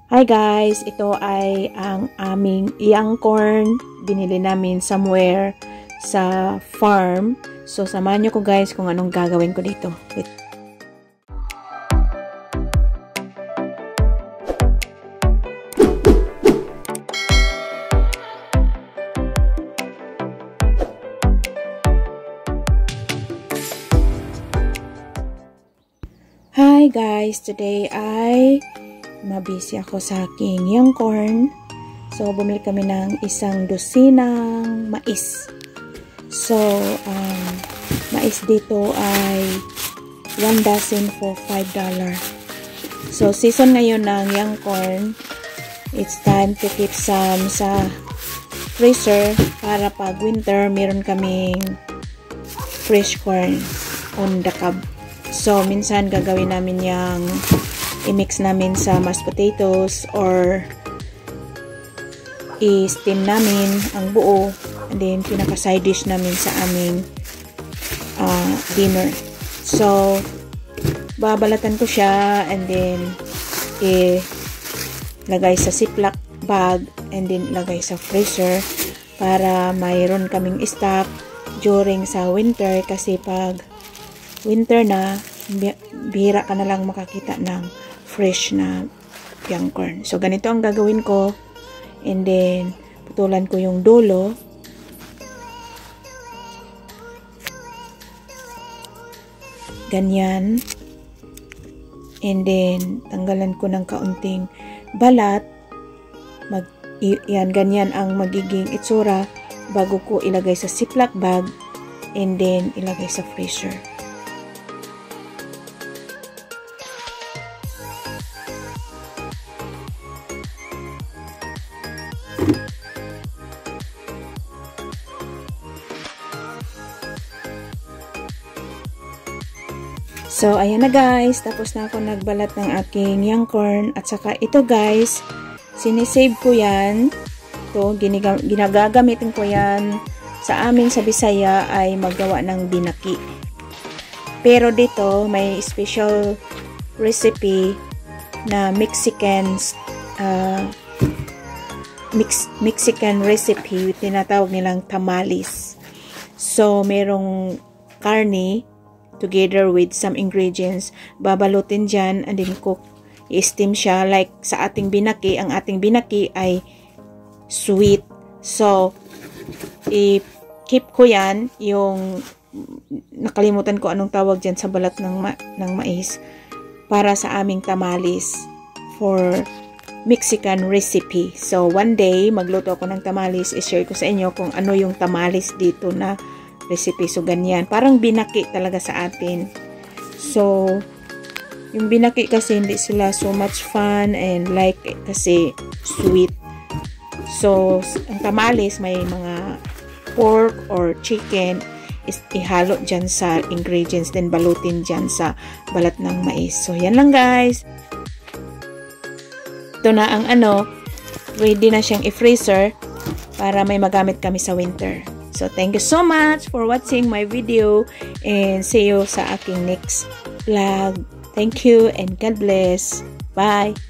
Hi guys, ito ay ang aming young corn. Binili namin somewhere sa farm. So samahan nyo ko guys kung anong gagawin ko dito. Hi guys, today ay mabisi ako sa aking young corn. So, bumili kami ng isang dosinang mais. So, mais dito ay 1 dozen for $5. So, season ngayon ng young corn. It's time to keep some sa freezer para pag winter, meron kaming fresh corn on the cob. So, minsan gagawin namin yung i-mix namin sa mashed potatoes or i-steam namin ang buo, and then pinaka-side dish namin sa aming dinner. So, babalatan ko siya and then ilagay sa ziplock bag and then ilagay sa freezer para mayroon kaming stock during sa winter, kasi pag winter na, bihira ka na lang makakita ng fresh na young corn. So, ganito ang gagawin ko. And then, putulan ko yung dulo. Ganyan. And then, tanggalan ko ng kaunting balat. Yan, ganyan ang magiging itsura bago ko ilagay sa ziplock bag and then ilagay sa freezer. So, ayan na guys. Tapos na ako nagbalat ng aking young corn. At saka ito guys, sinisave ko yan. Ito, ginagagamitin ko yan sa amin sa Bisaya ay magawa ng binaki. Pero dito, may special recipe na Mexican recipe. Tinatawag nilang tamales. So, merong karne together with some ingredients, babalutin dyan and then cook, i-steam siya like sa ating binaki. Ang ating binaki ay sweet, so i-keep ko yan, yung nakalimutan ko anong tawag dyan sa balat ng mais, para sa aming tamales for Mexican recipe. So one day magluto ako ng tamales, i-share ko sa inyo kung ano yung tamales dito na recipe. So, ganyan. Parang binaki talaga sa atin. So, yung binaki kasi hindi sila so much fun and like kasi sweet. So, ang tamales may mga pork or chicken is ihalo dyan sa ingredients, then balutin dyan sa balat ng mais. So, yan lang guys. Ito na ang ready na siyang i-freezer para may magamit kami sa winter. So, thank you so much for watching my video and see you sa aking next vlog. Thank you and God bless. Bye!